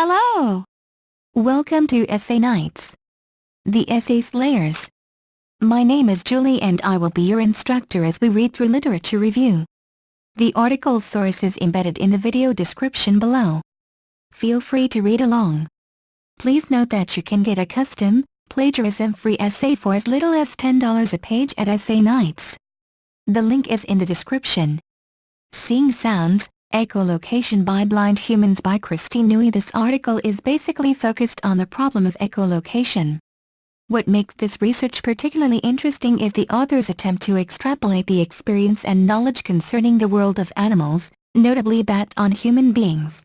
Hello! Welcome to Essay Nights, the Essay Slayers. My name is Julie and I will be your instructor as we read through literature review. The article source is embedded in the video description below. Feel free to read along. Please note that you can get a custom, plagiarism-free essay for as little as $10 a page at Essay Nights. The link is in the description. Seeing Sounds, Echolocation by Blind Humans by Christine Nui. This article is basically focused on the problem of echolocation. What makes this research particularly interesting is the author's attempt to extrapolate the experience and knowledge concerning the world of animals, notably bats, on human beings.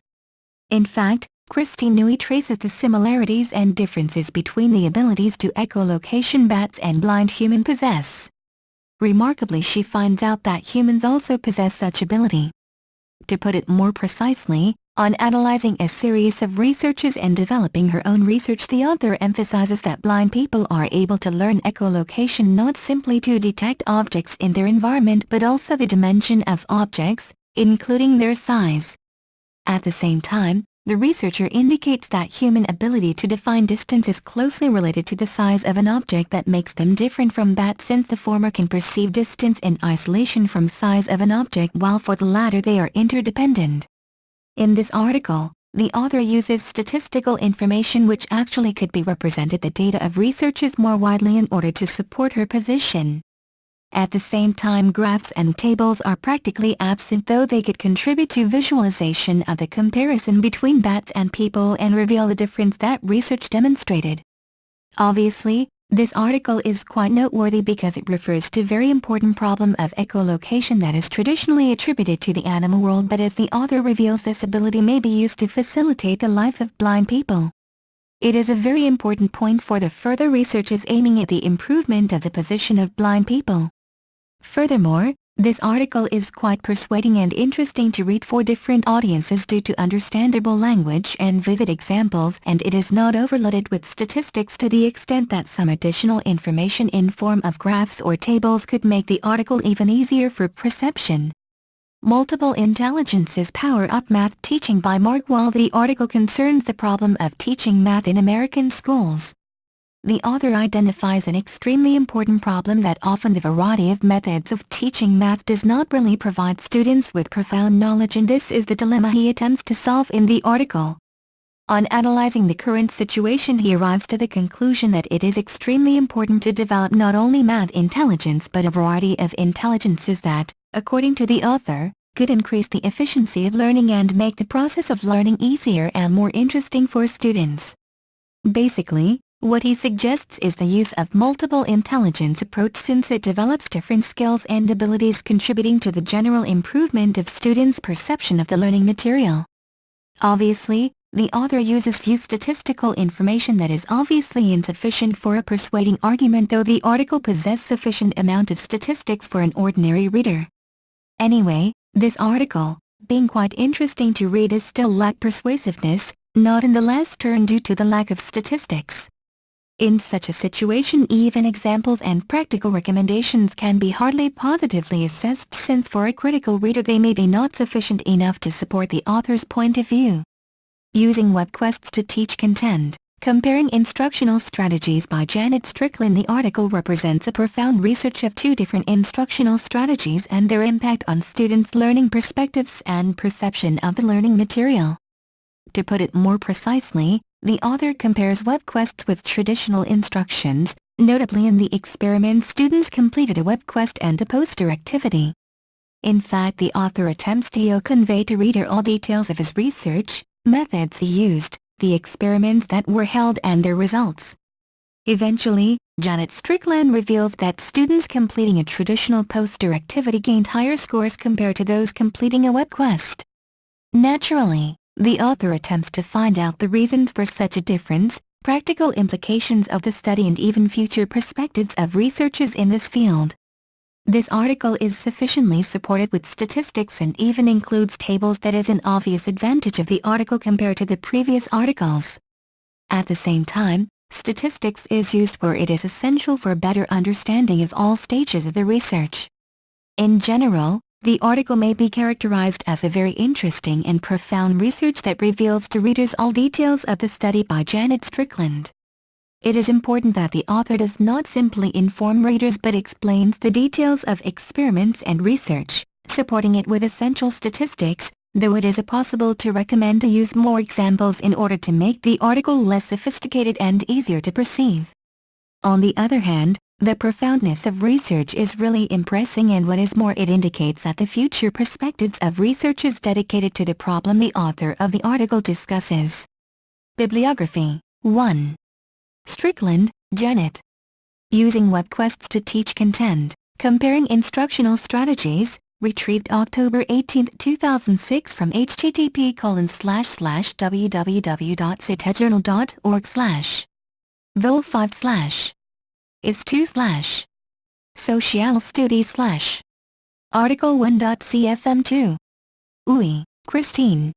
In fact, Christine Nui traces the similarities and differences between the abilities to echolocation bats and blind humans possess. Remarkably, she finds out that humans also possess such ability. To put it more precisely, on analyzing a series of researches and developing her own research, the author emphasizes that blind people are able to learn echolocation not simply to detect objects in their environment but also the dimension of objects, including their size. At the same time, the researcher indicates that human ability to define distance is closely related to the size of an object that makes them different from bats, since the former can perceive distance in isolation from size of an object while for the latter they are interdependent. In this article, the author uses statistical information which actually could be represented the data of researchers more widely in order to support her position. At the same time, graphs and tables are practically absent, though they could contribute to visualization of the comparison between bats and people and reveal the difference that research demonstrated. Obviously, this article is quite noteworthy because it refers to a very important problem of echolocation that is traditionally attributed to the animal world, but as the author reveals, this ability may be used to facilitate the life of blind people. It is a very important point for the further researches aiming at the improvement of the position of blind people. Furthermore, this article is quite persuading and interesting to read for different audiences due to understandable language and vivid examples, and it is not overloaded with statistics to the extent that some additional information in form of graphs or tables could make the article even easier for perception. Multiple Intelligences Power Up Math Teaching by Mark. While the article concerns the problem of teaching math in American schools, the author identifies an extremely important problem that often the variety of methods of teaching math does not really provide students with profound knowledge, and this is the dilemma he attempts to solve in the article. On analyzing the current situation, he arrives to the conclusion that it is extremely important to develop not only math intelligence but a variety of intelligences that, according to the author, could increase the efficiency of learning and make the process of learning easier and more interesting for students. Basically, what he suggests is the use of multiple intelligence approach, since it develops different skills and abilities contributing to the general improvement of students' perception of the learning material. Obviously, the author uses few statistical information that is obviously insufficient for a persuading argument, though the article possesses sufficient amount of statistics for an ordinary reader. Anyway, this article, being quite interesting to read, is still lack persuasiveness, not in the last turn due to the lack of statistics. In such a situation, even examples and practical recommendations can be hardly positively assessed, since for a critical reader they may be not sufficient enough to support the author's point of view. Using web quests to teach content. Comparing instructional strategies by Janet Strickland. The article represents a profound research of two different instructional strategies and their impact on students' learning perspectives and perception of the learning material. To put it more precisely, the author compares web quests with traditional instructions. Notably, in the experiment, students completed a web quest and a poster activity. In fact, the author attempts to convey to reader all details of his research, methods he used, the experiments that were held and their results. Eventually, Janet Strickland reveals that students completing a traditional poster activity gained higher scores compared to those completing a web quest. Naturally, the author attempts to find out the reasons for such a difference, practical implications of the study, and even future perspectives of researchers in this field. This article is sufficiently supported with statistics and even includes tables that is an obvious advantage of the article compared to the previous articles. At the same time, statistics is used where it is essential for better understanding of all stages of the research. In general, The article may be characterized as a very interesting and profound research that reveals to readers all details of the study by Janet Strickland. It is important that the author does not simply inform readers but explains the details of experiments and research, supporting it with essential statistics, though it is possible to recommend to use more examples in order to make the article less sophisticated and easier to perceive. On the other hand, the profoundness of research is really impressive, and what is more, it indicates that the future perspectives of research is dedicated to the problem the author of the article discusses. Bibliography 1. Strickland, Janet. Using Web Quests to Teach Content, Comparing Instructional Strategies, retrieved October 18, 2006 from http://www.citejournal.org/ vol5/ is2/ Social Studies/ Article 1.cfm2. Uy, Christine.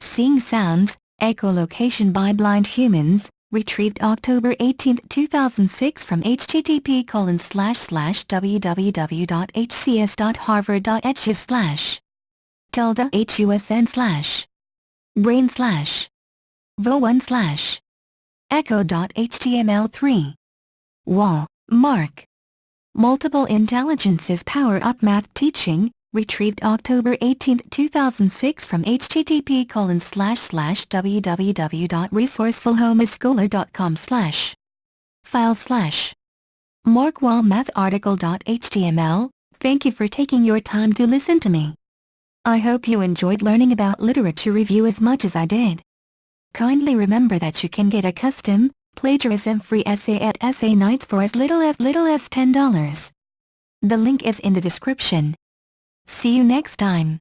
Seeing Sounds, Echolocation by Blind Humans, retrieved October 18, 2006 from http://www.hcs.harvard.edu/ tilde HUSN/ brain/ vo1/ echo.html3. Wall, Mark. Multiple Intelligences Power Up Math Teaching, retrieved October 18, 2006 from http://www.resourcefulhomeschooler.com/ file/ Mark Wall Math article.html. Thank you for taking your time to listen to me. I hope you enjoyed learning about literature review as much as I did. Kindly remember that you can get a custom, plagiarism-free essay at A9AYTZ for as little as $10. The link is in the description. See you next time.